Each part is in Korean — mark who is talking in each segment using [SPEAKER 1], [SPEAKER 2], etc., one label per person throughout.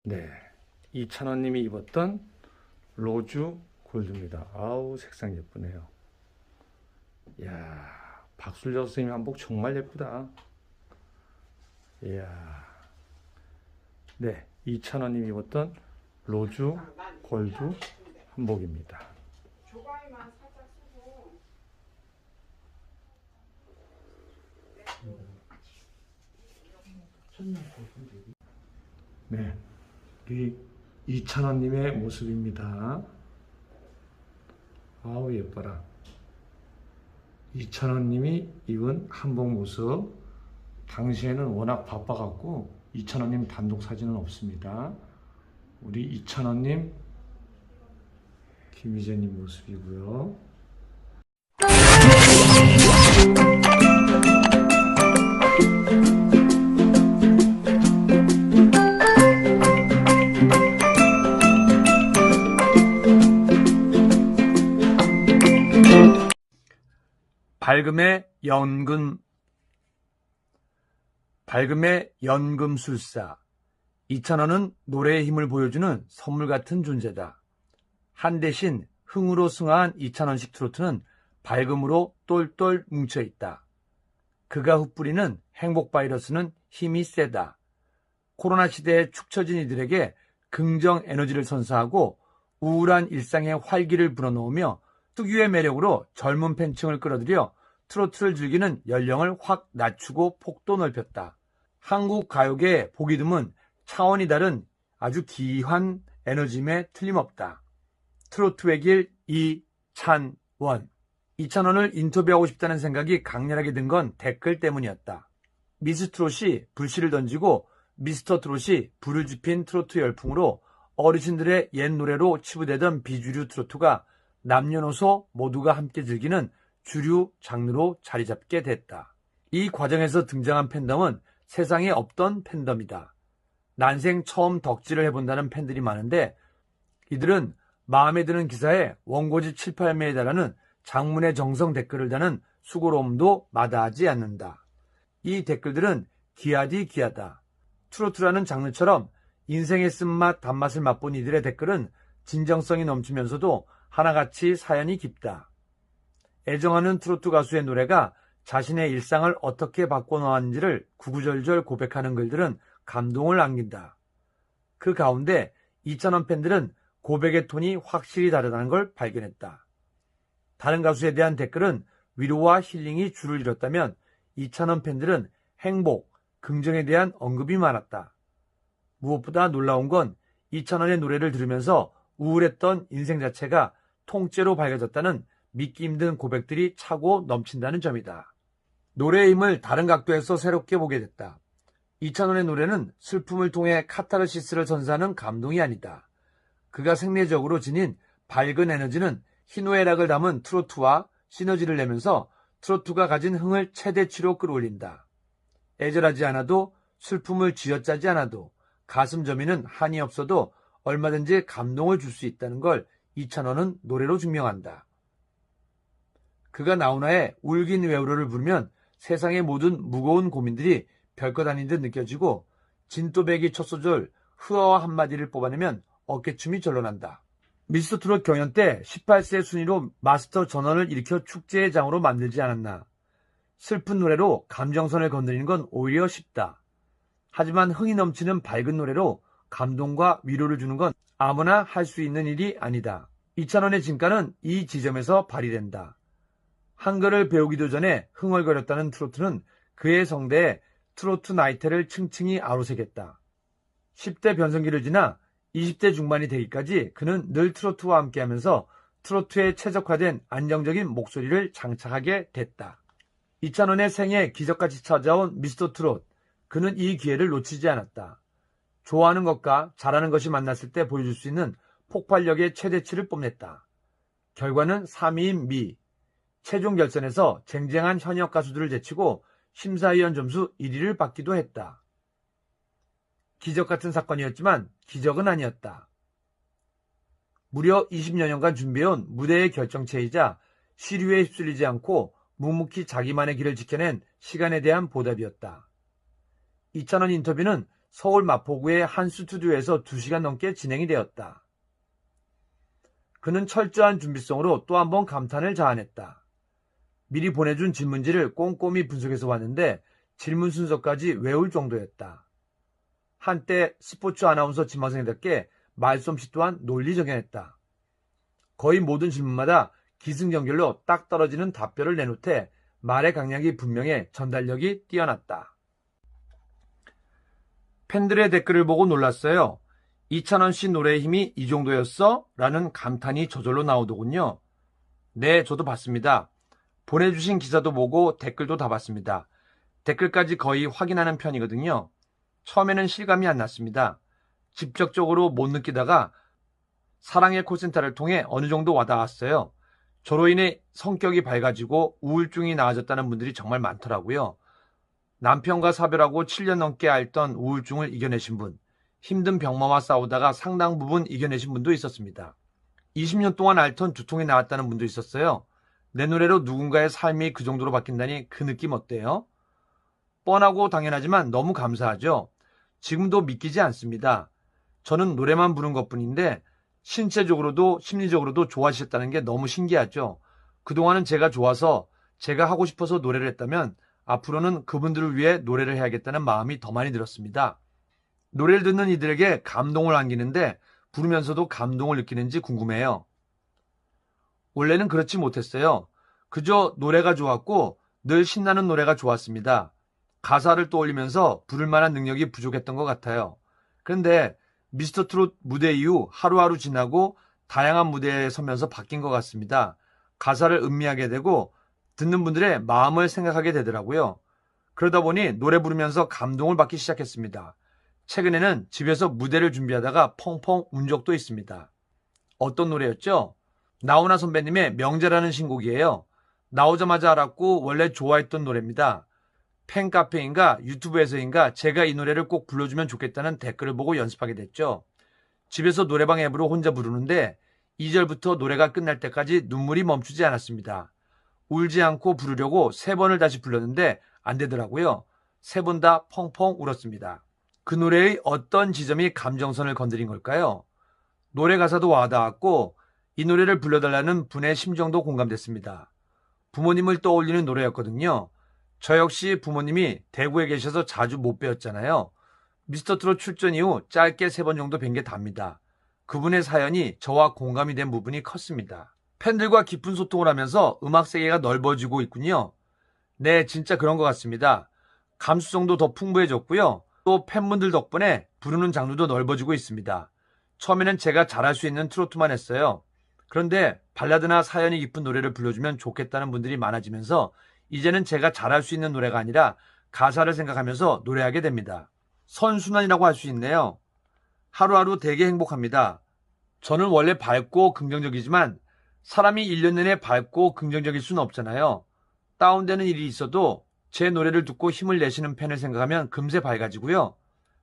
[SPEAKER 1] 네, 이찬원님이 입었던 로즈 골드입니다. 아우, 색상 예쁘네요. 이야, 박술자 선생님 한복 정말 예쁘다. 이야, 네, 이찬원님이 입었던 로즈 골드 한복입니다.
[SPEAKER 2] 조가이만 살짝 쓰고.
[SPEAKER 1] 네, 우리 이찬원님의 모습입니다. 아우, 예뻐라. 이찬원님이 입은 한복 모습. 당시에는 워낙 바빠갖고 이찬원님 단독 사진은 없습니다. 우리 이찬원님, 김희재님 모습이고요. 밝음의 연금술사. 이찬원은 노래의 힘을 보여주는 선물 같은 존재다. 한 대신 흥으로 승화한 이찬원식 트로트는 밝음으로 똘똘 뭉쳐있다. 그가 흩뿌리는 행복 바이러스는 힘이 세다. 코로나 시대에 축 처진 이들에게 긍정 에너지를 선사하고 우울한 일상의 활기를 불어넣으며 특유의 매력으로 젊은 팬층을 끌어들여 트로트를 즐기는 연령을 확 낮추고 폭도 넓혔다. 한국 가요계의 보기 드문 차원이 다른 아주 귀한 에너짐에 틀림없다. 트로트의 길 이찬원. 이찬원을 인터뷰하고 싶다는 생각이 강렬하게 든 건 댓글 때문이었다. 미스트롯이 불씨를 던지고 미스터 트롯이 불을 지핀 트로트 열풍으로 어르신들의 옛 노래로 치부되던 비주류 트로트가 남녀노소 모두가 함께 즐기는 주류 장르로 자리 잡게 됐다. 이 과정에서 등장한 팬덤은 세상에 없던 팬덤이다. 난생 처음 덕질을 해본다는 팬들이 많은데 이들은 마음에 드는 기사에 원고지 7, 8매에 달하는 장문의 정성 댓글을 다는 수고로움도 마다하지 않는다. 이 댓글들은 귀하디 귀하다. 트로트라는 장르처럼 인생의 쓴맛, 단맛을 맛본 이들의 댓글은 진정성이 넘치면서도 하나같이 사연이 깊다. 애정하는 트로트 가수의 노래가 자신의 일상을 어떻게 바꿔놓았는지를 구구절절 고백하는 글들은 감동을 안긴다. 그 가운데 이찬원 팬들은 고백의 톤이 확실히 다르다는 걸 발견했다. 다른 가수에 대한 댓글은 위로와 힐링이 줄을 이뤘다면 이찬원 팬들은 행복, 긍정에 대한 언급이 많았다. 무엇보다 놀라운 건 이찬원의 노래를 들으면서 우울했던 인생 자체가 통째로 밝아졌다는 믿기 힘든 고백들이 차고 넘친다는 점이다. 노래의 힘을 다른 각도에서 새롭게 보게 됐다. 이찬원의 노래는 슬픔을 통해 카타르시스를 선사하는 감동이 아니다. 그가 생리적으로 지닌 밝은 에너지는 희노애락을 담은 트로트와 시너지를 내면서 트로트가 가진 흥을 최대치로 끌어올린다. 애절하지 않아도 슬픔을 쥐어짜지 않아도 가슴 저미는 한이 없어도 얼마든지 감동을 줄 수 있다는 걸 이찬원은 노래로 증명한다. 그가 나훈아의 울긴 왜 울어를 부르면 세상의 모든 무거운 고민들이 별것 아닌 듯 느껴지고 진또배기 첫 소절 흐어와 한마디를 뽑아내면 어깨춤이 절로 난다. 미스터 트롯 경연 때 18세 순위로 마스터 전원을 일으켜 축제의 장으로 만들지 않았나. 슬픈 노래로 감정선을 건드리는 건 오히려 쉽다. 하지만 흥이 넘치는 밝은 노래로 감동과 위로를 주는 건 아무나 할 수 있는 일이 아니다. 이찬원의 진가는 이 지점에서 발휘된다. 한글을 배우기도 전에 흥얼거렸다는 트로트는 그의 성대에 트로트 나이테를 층층이 아로새겼다. 10대 변성기를 지나 20대 중반이 되기까지 그는 늘 트로트와 함께하면서 트로트에 최적화된 안정적인 목소리를 장착하게 됐다. 이찬원의 생에 기적같이 찾아온 미스터 트롯. 그는 이 기회를 놓치지 않았다. 좋아하는 것과 잘하는 것이 만났을 때 보여줄 수 있는 폭발력의 최대치를 뽐냈다. 결과는 3위인 미. 최종 결선에서 쟁쟁한 현역 가수들을 제치고 심사위원 점수 1위를 받기도 했다. 기적 같은 사건이었지만 기적은 아니었다. 무려 20여 년간 준비해온 무대의 결정체이자 시류에 휩쓸리지 않고 묵묵히 자기만의 길을 지켜낸 시간에 대한 보답이었다. 이찬원 인터뷰는 서울 마포구의 한 스튜디오에서 2시간 넘게 진행이 되었다. 그는 철저한 준비성으로 또 한 번 감탄을 자아냈다. 미리 보내준 질문지를 꼼꼼히 분석해서 왔는데 질문 순서까지 외울 정도였다. 한때 스포츠 아나운서 지망생답게 말솜씨 또한 논리정연했다. 거의 모든 질문마다 기승전결로 딱 떨어지는 답변을 내놓되 말의 강약이 분명해 전달력이 뛰어났다. 팬들의 댓글을 보고 놀랐어요. 이찬원 씨 노래의 힘이 이 정도였어? 라는 감탄이 저절로 나오더군요. 네, 저도 봤습니다. 보내주신 기사도 보고 댓글도 다 봤습니다. 댓글까지 거의 확인하는 편이거든요. 처음에는 실감이 안 났습니다. 직접적으로 못 느끼다가 사랑의 콜센터를 통해 어느 정도 와닿았어요. 저로 인해 성격이 밝아지고 우울증이 나아졌다는 분들이 정말 많더라고요. 남편과 사별하고 7년 넘게 앓던 우울증을 이겨내신 분, 힘든 병마와 싸우다가 상당 부분 이겨내신 분도 있었습니다. 20년 동안 앓던 두통이 나았다는 분도 있었어요. 내 노래로 누군가의 삶이 그 정도로 바뀐다니 그 느낌 어때요? 뻔하고 당연하지만 너무 감사하죠. 지금도 믿기지 않습니다. 저는 노래만 부른 것뿐인데 신체적으로도 심리적으로도 좋아지셨다는 게 너무 신기하죠. 그동안은 제가 좋아서 제가 하고 싶어서 노래를 했다면 앞으로는 그분들을 위해 노래를 해야겠다는 마음이 더 많이 들었습니다. 노래를 듣는 이들에게 감동을 안기는데 부르면서도 감동을 느끼는지 궁금해요. 원래는 그렇지 못했어요. 그저 노래가 좋았고 늘 신나는 노래가 좋았습니다. 가사를 떠올리면서 부를 만한 능력이 부족했던 것 같아요. 그런데 미스터트롯 무대 이후 하루하루 지나고 다양한 무대에 서면서 바뀐 것 같습니다. 가사를 음미하게 되고 듣는 분들의 마음을 생각하게 되더라고요. 그러다 보니 노래 부르면서 감동을 받기 시작했습니다. 최근에는 집에서 무대를 준비하다가 펑펑 운 적도 있습니다. 어떤 노래였죠? 나훈아 선배님의 명제라는 신곡이에요. 나오자마자 알았고 원래 좋아했던 노래입니다. 팬카페인가 유튜브에서인가 제가 이 노래를 꼭 불러주면 좋겠다는 댓글을 보고 연습하게 됐죠. 집에서 노래방 앱으로 혼자 부르는데 2절부터 노래가 끝날 때까지 눈물이 멈추지 않았습니다. 울지 않고 부르려고 3번을 다시 불렀는데 안 되더라고요. 3번 다 펑펑 울었습니다. 그 노래의 어떤 지점이 감정선을 건드린 걸까요? 노래 가사도 와닿았고 이 노래를 불러달라는 분의 심정도 공감됐습니다. 부모님을 떠올리는 노래였거든요. 저 역시 부모님이 대구에 계셔서 자주 못 뵈었잖아요. 미스터트롯 출전 이후 짧게 3번 정도 뵌 게 답니다. 그분의 사연이 저와 공감이 된 부분이 컸습니다. 팬들과 깊은 소통을 하면서 음악 세계가 넓어지고 있군요. 네, 진짜 그런 것 같습니다. 감수성도 더 풍부해졌고요. 또 팬분들 덕분에 부르는 장르도 넓어지고 있습니다. 처음에는 제가 잘할 수 있는 트로트만 했어요. 그런데 발라드나 사연이 깊은 노래를 불러주면 좋겠다는 분들이 많아지면서 이제는 제가 잘할 수 있는 노래가 아니라 가사를 생각하면서 노래하게 됩니다. 선순환이라고 할 수 있네요. 하루하루 되게 행복합니다. 저는 원래 밝고 긍정적이지만 사람이 1년 내내 밝고 긍정적일 수는 없잖아요. 다운되는 일이 있어도 제 노래를 듣고 힘을 내시는 팬을 생각하면 금세 밝아지고요.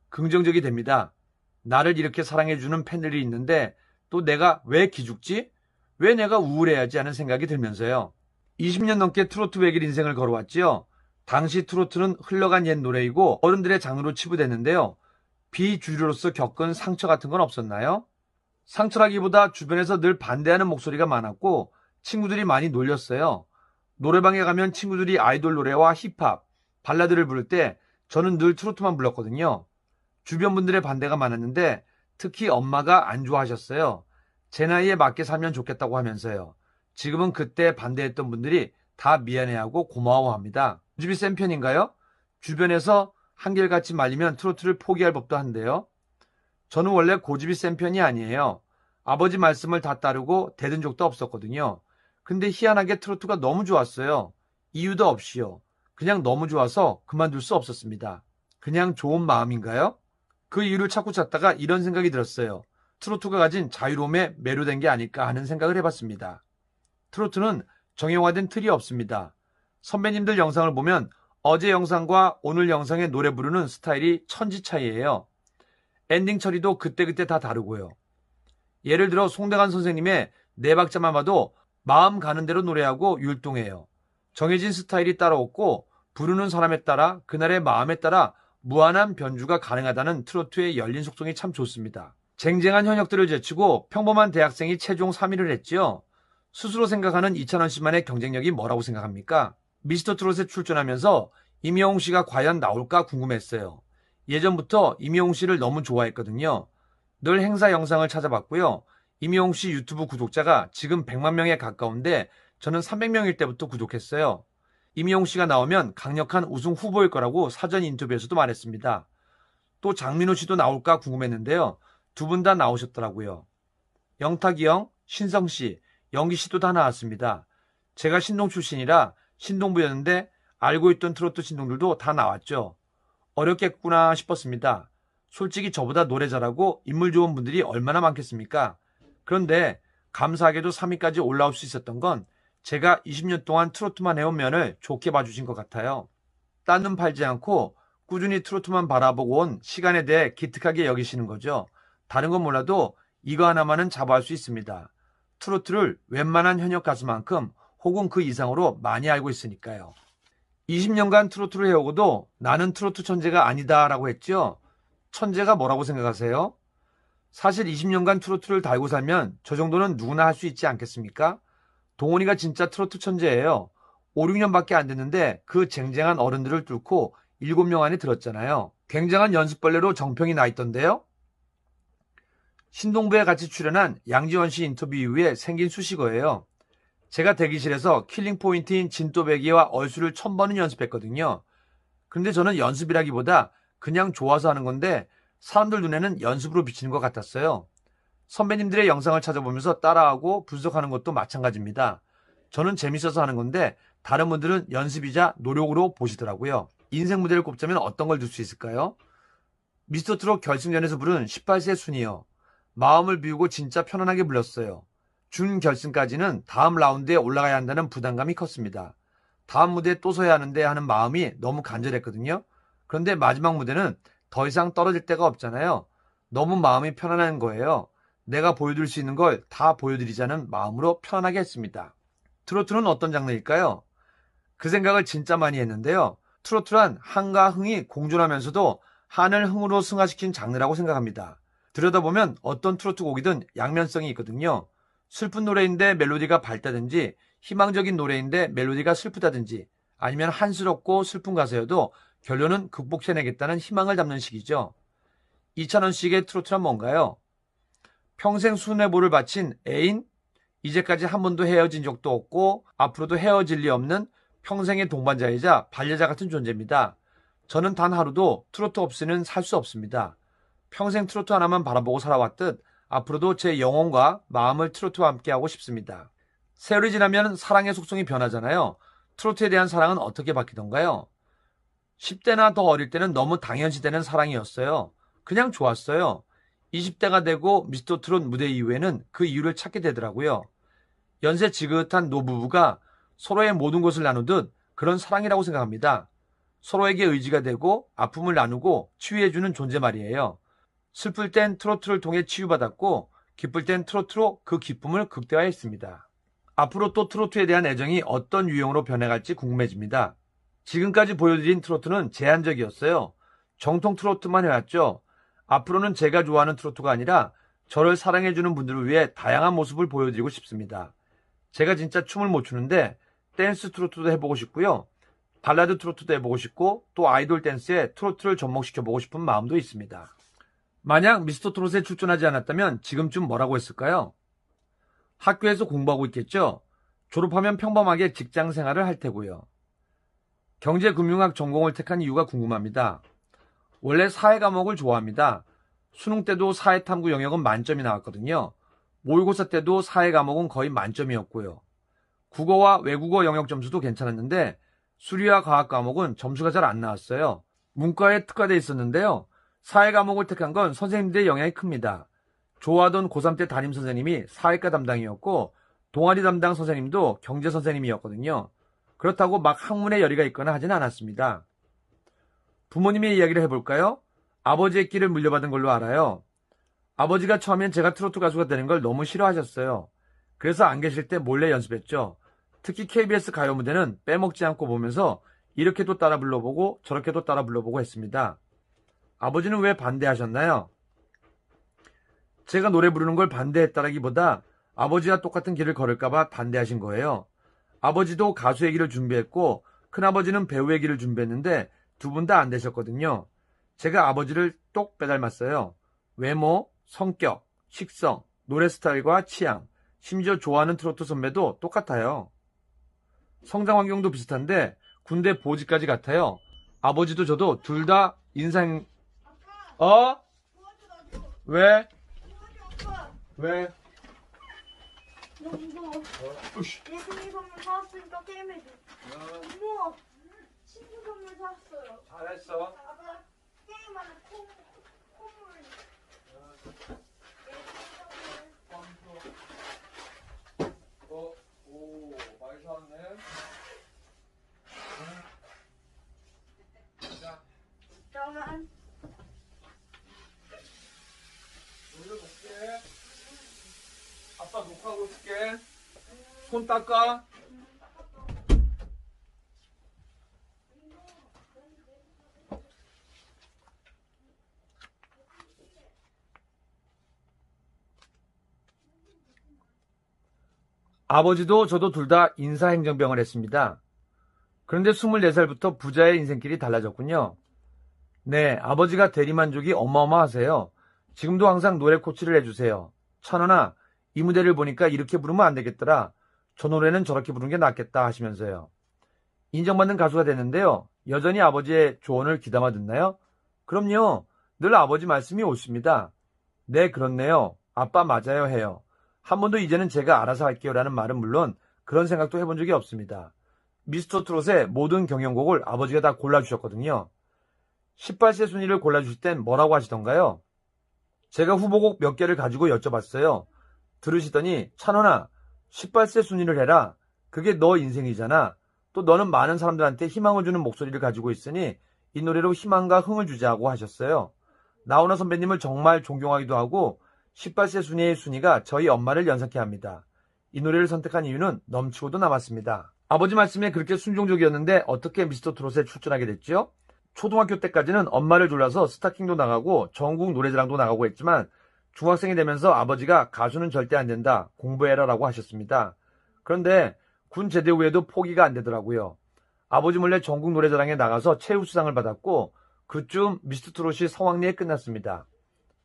[SPEAKER 1] 긍정적이 됩니다. 나를 이렇게 사랑해주는 팬들이 있는데 또 내가 왜 기죽지? 왜 내가 우울해야지 하는 생각이 들면서요. 20년 넘게 트로트 외길 인생을 걸어왔지요. 당시 트로트는 흘러간 옛 노래이고 어른들의 장르로 치부됐는데요. 비주류로서 겪은 상처 같은 건 없었나요? 상처라기보다 주변에서 늘 반대하는 목소리가 많았고 친구들이 많이 놀렸어요. 노래방에 가면 친구들이 아이돌 노래와 힙합, 발라드를 부를 때 저는 늘 트로트만 불렀거든요. 주변 분들의 반대가 많았는데 특히 엄마가 안 좋아하셨어요. 제 나이에 맞게 살면 좋겠다고 하면서요. 지금은 그때 반대했던 분들이 다 미안해하고 고마워합니다. 고집이 센 편인가요? 주변에서 한결같이 말리면 트로트를 포기할 법도 한데요. 저는 원래 고집이 센 편이 아니에요. 아버지 말씀을 다 따르고 대든 적도 없었거든요. 근데 희한하게 트로트가 너무 좋았어요. 이유도 없이요. 그냥 너무 좋아서 그만둘 수 없었습니다. 그냥 좋은 마음인가요? 그 이유를 찾고 찾다가 이런 생각이 들었어요. 트로트가 가진 자유로움에 매료된 게 아닐까 하는 생각을 해봤습니다. 트로트는 정형화된 틀이 없습니다. 선배님들 영상을 보면 어제 영상과 오늘 영상의 노래 부르는 스타일이 천지 차이예요. 엔딩 처리도 그때그때 다 다르고요. 예를 들어 송대관 선생님의 네 박자만 봐도 마음 가는 대로 노래하고 율동해요. 정해진 스타일이 따로 없고 부르는 사람에 따라 그날의 마음에 따라 무한한 변주가 가능하다는 트로트의 열린 속성이 참 좋습니다. 쟁쟁한 현역들을 제치고 평범한 대학생이 최종 3위를 했지요. 스스로 생각하는 이찬원 씨만의 경쟁력이 뭐라고 생각합니까? 미스터 트롯에 출전하면서 임영웅 씨가 과연 나올까 궁금했어요. 예전부터 임영웅 씨를 너무 좋아했거든요. 늘 행사 영상을 찾아봤고요. 임영웅 씨 유튜브 구독자가 지금 100만 명에 가까운데 저는 300명일 때부터 구독했어요. 임영웅 씨가 나오면 강력한 우승 후보일 거라고 사전 인터뷰에서도 말했습니다. 또 장민호 씨도 나올까 궁금했는데요. 두 분 다 나오셨더라고요. 영탁이 형, 신성 씨, 영기 씨도 다 나왔습니다. 제가 신동 출신이라 신동부였는데 알고 있던 트로트 신동들도 다 나왔죠. 어렵겠구나 싶었습니다. 솔직히 저보다 노래 잘하고 인물 좋은 분들이 얼마나 많겠습니까? 그런데 감사하게도 3위까지 올라올 수 있었던 건 제가 20년 동안 트로트만 해온 면을 좋게 봐주신 것 같아요. 딴 눈 팔지 않고 꾸준히 트로트만 바라보고 온 시간에 대해 기특하게 여기시는 거죠. 다른 건 몰라도 이거 하나만은 자부할 수 있습니다. 트로트를 웬만한 현역 가수만큼 혹은 그 이상으로 많이 알고 있으니까요. 20년간 트로트를 해오고도 나는 트로트 천재가 아니다 라고 했죠. 천재가 뭐라고 생각하세요? 사실 20년간 트로트를 달고 살면 저 정도는 누구나 할 수 있지 않겠습니까? 동원이가 진짜 트로트 천재예요. 5, 6년밖에 안 됐는데 그 쟁쟁한 어른들을 뚫고 7명 안에 들었잖아요. 굉장한 연습벌레로 정평이 나 있던데요. 신동부에 같이 출연한 양지원 씨 인터뷰 이후에 생긴 수식어예요. 제가 대기실에서 킬링 포인트인 진또배기와 얼쑤를 1000번은 연습했거든요. 그런데 저는 연습이라기보다 그냥 좋아서 하는 건데 사람들 눈에는 연습으로 비치는 것 같았어요. 선배님들의 영상을 찾아보면서 따라하고 분석하는 것도 마찬가지입니다. 저는 재밌어서 하는 건데 다른 분들은 연습이자 노력으로 보시더라고요. 인생 무대를 꼽자면 어떤 걸 들 수 있을까요? 미스터 트롯 결승전에서 부른 18세 순이요. 마음을 비우고 진짜 편안하게 불렀어요. 준결승까지는 다음 라운드에 올라가야 한다는 부담감이 컸습니다. 다음 무대에 또 서야 하는데 하는 마음이 너무 간절했거든요. 그런데 마지막 무대는 더 이상 떨어질 데가 없잖아요. 너무 마음이 편안한 거예요. 내가 보여드릴 수 있는 걸 다 보여드리자는 마음으로 편안하게 했습니다. 트로트는 어떤 장르일까요? 그 생각을 진짜 많이 했는데요. 트로트란 한과 흥이 공존하면서도 한을 흥으로 승화시킨 장르라고 생각합니다. 들여다보면 어떤 트로트 곡이든 양면성이 있거든요. 슬픈 노래인데 멜로디가 밝다든지 희망적인 노래인데 멜로디가 슬프다든지 아니면 한스럽고 슬픈 가사여도 결론은 극복해내겠다는 희망을 담는 식이죠. 이찬원 씨의 트로트란 뭔가요? 평생 순애보를 바친 애인? 이제까지 한 번도 헤어진 적도 없고 앞으로도 헤어질 리 없는 평생의 동반자이자 반려자 같은 존재입니다. 저는 단 하루도 트로트 없이는 살 수 없습니다. 평생 트로트 하나만 바라보고 살아왔듯 앞으로도 제 영혼과 마음을 트로트와 함께하고 싶습니다. 세월이 지나면 사랑의 속성이 변하잖아요. 트로트에 대한 사랑은 어떻게 바뀌던가요? 10대나 더 어릴 때는 너무 당연시되는 사랑이었어요. 그냥 좋았어요. 20대가 되고 미스터 트롯 무대 이후에는 그 이유를 찾게 되더라고요. 연세 지긋한 노부부가 서로의 모든 것을 나누듯 그런 사랑이라고 생각합니다. 서로에게 의지가 되고 아픔을 나누고 치유해주는 존재 말이에요. 슬플 땐 트로트를 통해 치유받았고 기쁠 땐 트로트로 그 기쁨을 극대화했습니다. 앞으로 또 트로트에 대한 애정이 어떤 유형으로 변해갈지 궁금해집니다. 지금까지 보여드린 트로트는 제한적이었어요. 정통 트로트만 해왔죠. 앞으로는 제가 좋아하는 트로트가 아니라 저를 사랑해주는 분들을 위해 다양한 모습을 보여드리고 싶습니다. 제가 진짜 춤을 못 추는데 댄스 트로트도 해보고 싶고요. 발라드 트로트도 해보고 싶고 또 아이돌 댄스에 트로트를 접목시켜보고 싶은 마음도 있습니다. 만약 미스터 트롯에 출전하지 않았다면 지금쯤 뭐라고 했을까요? 학교에서 공부하고 있겠죠? 졸업하면 평범하게 직장 생활을 할 테고요. 경제금융학 전공을 택한 이유가 궁금합니다. 원래 사회 과목을 좋아합니다. 수능 때도 사회탐구 영역은 만점이 나왔거든요. 모의고사 때도 사회 과목은 거의 만점이었고요. 국어와 외국어 영역 점수도 괜찮았는데 수리와 과학 과목은 점수가 잘 안 나왔어요. 문과에 특화돼 있었는데요. 사회 과목을 택한 건 선생님들의 영향이 큽니다. 좋아하던 고3 때 담임 선생님이 사회과 담당이었고 동아리 담당 선생님도 경제 선생님이었거든요. 그렇다고 막 학문에 열의가 있거나 하진 않았습니다. 부모님의 이야기를 해볼까요? 아버지의 길을 물려받은 걸로 알아요. 아버지가 처음엔 제가 트로트 가수가 되는 걸 너무 싫어하셨어요. 그래서 안 계실 때 몰래 연습했죠. 특히 KBS 가요 무대는 빼먹지 않고 보면서 이렇게도 따라 불러보고 저렇게도 따라 불러보고 했습니다. 아버지는 왜 반대하셨나요? 제가 노래 부르는 걸 반대했다라기보다 아버지와 똑같은 길을 걸을까봐 반대하신 거예요. 아버지도 가수의 길을 준비했고 큰아버지는 배우의 길을 준비했는데 두 분 다 안 되셨거든요. 제가 아버지를 똑 빼닮았어요. 외모, 성격, 식성, 노래 스타일과 취향, 심지어 좋아하는 트로트 선배도 똑같아요. 성장 환경도 비슷한데 군대 보직까지 같아요. 아버지도 저도 둘 다 인상... 어? 왜? 왜?
[SPEAKER 3] 너 무서워.
[SPEAKER 1] 으쌰.
[SPEAKER 3] 예승이 선물 사왔으니까 게임해줘. 어머, 친구 선물 사왔어요.
[SPEAKER 1] 잘했어.
[SPEAKER 3] 아빠 게임하는 콧물.
[SPEAKER 1] 오, 많이 사왔네. 자,
[SPEAKER 3] 잠깐만.
[SPEAKER 1] 노래 볼게. 아빠 녹화하고 있을게. 손 닦아. 아버지도 저도 둘 다 인사행정병을 했습니다. 그런데 24살부터 부자의 인생길이 달라졌군요. 네, 아버지가 대리만족이 어마어마하세요. 지금도 항상 노래 코치를 해주세요. 천원아, 이 무대를 보니까 이렇게 부르면 안 되겠더라. 저 노래는 저렇게 부르는 게 낫겠다 하시면서요. 인정받는 가수가 됐는데요. 여전히 아버지의 조언을 귀담아 듣나요? 그럼요. 늘 아버지 말씀이 옳습니다. 네, 그렇네요. 아빠 맞아요 해요. 한 번도 이제는 제가 알아서 할게요 라는 말은 물론 그런 생각도 해본 적이 없습니다. 미스터 트롯의 모든 경연곡을 아버지가 다 골라주셨거든요. 18세 순위를 골라주실 땐 뭐라고 하시던가요? 제가 후보곡 몇 개를 가지고 여쭤봤어요. 들으시더니 찬원아 18세 순위를 해라. 그게 너 인생이잖아. 또 너는 많은 사람들한테 희망을 주는 목소리를 가지고 있으니 이 노래로 희망과 흥을 주자고 하셨어요. 나훈아 선배님을 정말 존경하기도 하고 18세 순위의 순위가 저희 엄마를 연상케 합니다. 이 노래를 선택한 이유는 넘치고도 남았습니다. 아버지 말씀에 그렇게 순종적이었는데 어떻게 미스터 트롯에 출전하게 됐죠? 초등학교 때까지는 엄마를 졸라서 스타킹도 나가고 전국 노래자랑도 나가고 했지만 중학생이 되면서 아버지가 가수는 절대 안 된다, 공부해라 라고 하셨습니다. 그런데 군 제대 후에도 포기가 안 되더라고요. 아버지 몰래 전국 노래자랑에 나가서 최우수상을 받았고 그쯤 미스터 트롯이 성황리에 끝났습니다.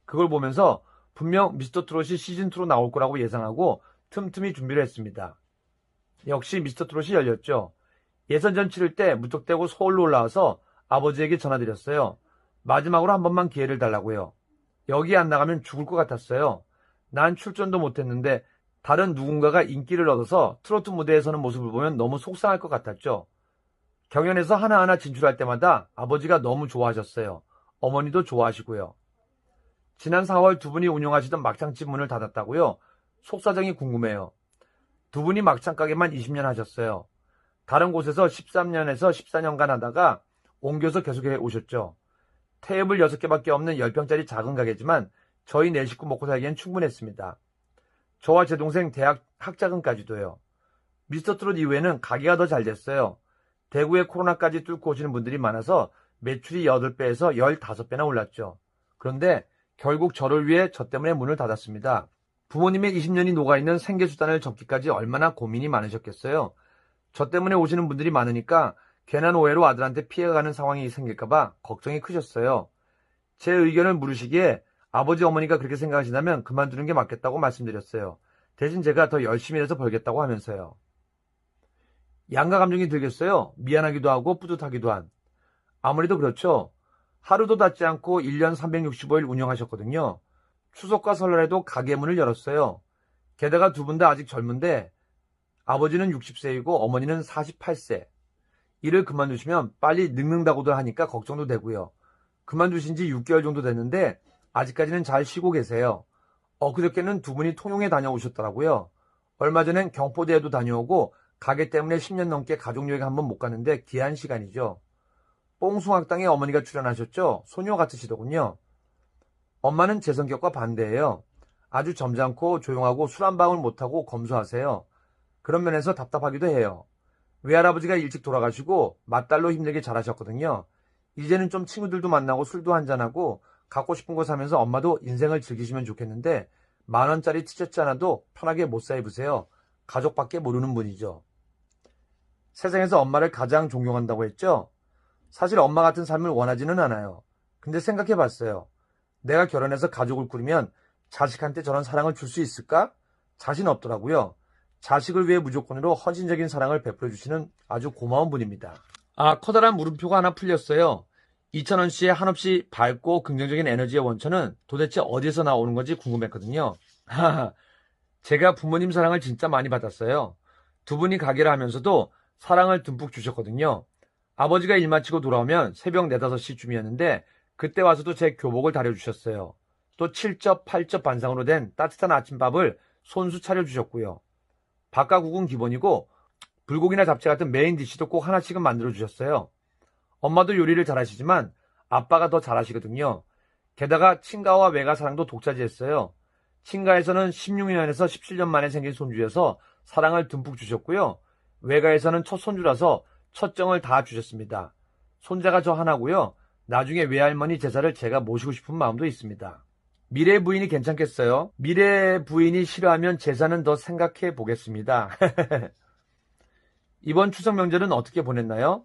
[SPEAKER 1] 그걸 보면서 분명 미스터 트롯이 시즌2로 나올 거라고 예상하고 틈틈이 준비를 했습니다. 역시 미스터 트롯이 열렸죠. 예선전 치를 때 무턱대고 서울로 올라와서 아버지에게 전화드렸어요. 마지막으로 한 번만 기회를 달라고요. 여기 안 나가면 죽을 것 같았어요. 난 출전도 못했는데 다른 누군가가 인기를 얻어서 트로트 무대에 서는 모습을 보면 너무 속상할 것 같았죠. 경연에서 하나하나 진출할 때마다 아버지가 너무 좋아하셨어요. 어머니도 좋아하시고요. 지난 4월 두 분이 운영하시던 막창집 문을 닫았다고요? 속사정이 궁금해요. 두 분이 막창 가게만 20년 하셨어요. 다른 곳에서 13년에서 14년간 하다가 옮겨서 계속해 오셨죠. 테이블 6개밖에 없는 10평짜리 작은 가게지만 저희 4식구 먹고 살기엔 충분했습니다. 저와 제 동생 대학 학자금까지도요. 미스터 트롯 이후에는 가게가 더 잘 됐어요. 대구에 코로나까지 뚫고 오시는 분들이 많아서 매출이 8배에서 15배나 올랐죠. 그런데 결국 저를 위해 저 때문에 문을 닫았습니다. 부모님의 20년이 녹아있는 생계수단을 접기까지 얼마나 고민이 많으셨겠어요. 저 때문에 오시는 분들이 많으니까 괜한 오해로 아들한테 피해가 가는 상황이 생길까봐 걱정이 크셨어요. 제 의견을 물으시기에 아버지 어머니가 그렇게 생각하신다면 그만두는 게 맞겠다고 말씀드렸어요. 대신 제가 더 열심히 해서 벌겠다고 하면서요. 양가 감정이 들겠어요. 미안하기도 하고 뿌듯하기도 한. 아무래도 그렇죠. 하루도 닫지 않고 1년 365일 운영하셨거든요. 추석과 설날에도 가게 문을 열었어요. 게다가 두 분 다 아직 젊은데 아버지는 60세이고 어머니는 48세. 일을 그만두시면 빨리 늙는다고들 하니까 걱정도 되고요. 그만두신 지 6개월 정도 됐는데 아직까지는 잘 쉬고 계세요. 그저께는 두 분이 통영에 다녀오셨더라고요. 얼마 전엔 경포대에도 다녀오고 가게 때문에 10년 넘게 가족여행 한번 못 갔는데 귀한 시간이죠. 뽕숭악당에 어머니가 출연하셨죠? 소녀 같으시더군요. 엄마는 제 성격과 반대예요. 아주 점잖고 조용하고 술 한 방울 못하고 검소하세요. 그런 면에서 답답하기도 해요. 외할아버지가 일찍 돌아가시고 맏딸로 힘들게 자라셨거든요. 이제는 좀 친구들도 만나고 술도 한잔하고 갖고 싶은 거 사면서 엄마도 인생을 즐기시면 좋겠는데 10,000원짜리 티셔츠 하나도 편하게 못 사 입으세요. 가족밖에 모르는 분이죠. 세상에서 엄마를 가장 존경한다고 했죠? 사실 엄마 같은 삶을 원하지는 않아요. 근데 생각해 봤어요. 내가 결혼해서 가족을 꾸리면 자식한테 저런 사랑을 줄 수 있을까? 자신 없더라고요. 자식을 위해 무조건으로 헌신적인 사랑을 베풀어 주시는 아주 고마운 분입니다. 커다란 물음표가 하나 풀렸어요. 이찬원 씨의 한없이 밝고 긍정적인 에너지의 원천은 도대체 어디서 나오는 건지 궁금했거든요. 제가 부모님 사랑을 진짜 많이 받았어요. 두 분이 가게를 하면서도 사랑을 듬뿍 주셨거든요. 아버지가 일 마치고 돌아오면 새벽 4, 5시쯤이었는데 그때 와서도 제 교복을 다려주셨어요. 또 7첩, 8첩 반상으로 된 따뜻한 아침밥을 손수 차려주셨고요. 밥과국은 기본이고 불고기나 잡채 같은 메인 디시도 꼭 하나씩은 만들어주셨어요. 엄마도 요리를 잘하시지만 아빠가 더 잘하시거든요. 게다가 친가와 외가 사랑도 독차지했어요. 친가에서는 16년에서 17년 만에 생긴 손주여서 사랑을 듬뿍 주셨고요. 외가에서는 첫 손주라서 첫 정을 다 주셨습니다. 손자가 저 하나고요. 나중에 외할머니 제사를 제가 모시고 싶은 마음도 있습니다. 미래 부인이 괜찮겠어요? 미래 부인이 싫어하면 제사는 더 생각해 보겠습니다. 이번 추석 명절은 어떻게 보냈나요?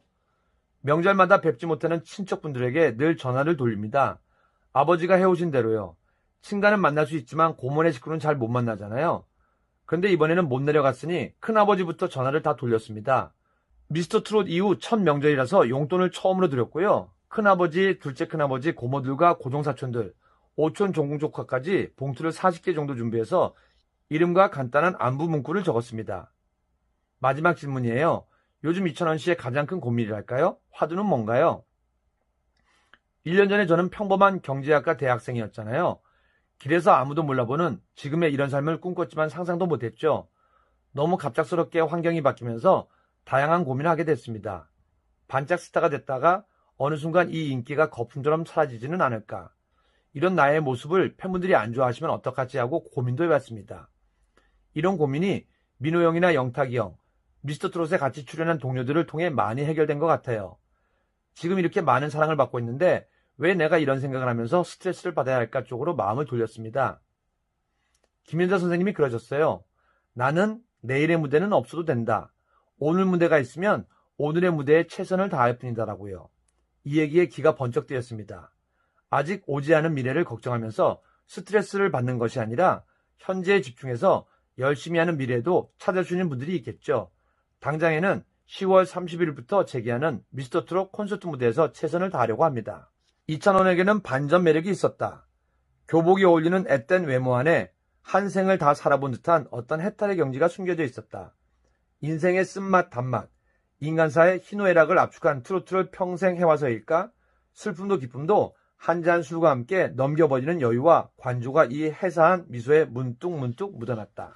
[SPEAKER 1] 명절마다 뵙지 못하는 친척분들에게 늘 전화를 돌립니다. 아버지가 해오신 대로요. 친가는 만날 수 있지만 고모네 식구는 잘 못 만나잖아요. 그런데 이번에는 못 내려갔으니 큰아버지부터 전화를 다 돌렸습니다. 미스터 트롯 이후 첫 명절이라서 용돈을 처음으로 드렸고요. 큰아버지, 둘째 큰아버지, 고모들과 고종사촌들, 오촌 종궁조카까지 봉투를 40개 정도 준비해서 이름과 간단한 안부 문구를 적었습니다. 마지막 질문이에요. 요즘 이찬원 씨의 가장 큰 고민이랄까요? 화두는 뭔가요? 1년 전에 저는 평범한 경제학과 대학생이었잖아요. 길에서 아무도 몰라보는 지금의 이런 삶을 꿈꿨지만 상상도 못했죠. 너무 갑작스럽게 환경이 바뀌면서 다양한 고민을 하게 됐습니다. 반짝 스타가 됐다가 어느 순간 이 인기가 거품처럼 사라지지는 않을까. 이런 나의 모습을 팬분들이 안 좋아하시면 어떡하지 하고 고민도 해봤습니다. 이런 고민이 민호 형이나 영탁이 형, 미스터 트롯에 같이 출연한 동료들을 통해 많이 해결된 것 같아요. 지금 이렇게 많은 사랑을 받고 있는데 왜 내가 이런 생각을 하면서 스트레스를 받아야 할까 쪽으로 마음을 돌렸습니다. 김연자 선생님이 그러셨어요. 나는 내일의 무대는 없어도 된다. 오늘 무대가 있으면 오늘의 무대에 최선을 다할 뿐이다라고요. 이 얘기에 귀가 번쩍 뜨였습니다. 아직 오지 않은 미래를 걱정하면서 스트레스를 받는 것이 아니라 현재에 집중해서 열심히 하는 미래도 찾아주는 분들이 있겠죠. 당장에는 10월 30일부터 재개하는 미스터 트롯 콘서트 무대에서 최선을 다하려고 합니다. 이찬원에게는 반전 매력이 있었다. 교복이 어울리는 앳된 외모 안에 한 생을 다 살아본 듯한 어떤 해탈의 경지가 숨겨져 있었다. 인생의 쓴맛 단맛, 인간사의 희노애락을 압축한 트로트를 평생 해와서일까? 슬픔도 기쁨도 한 잔 술과 함께 넘겨버리는 여유와 관조가 이 해사한 미소에 문득문득 묻어났다.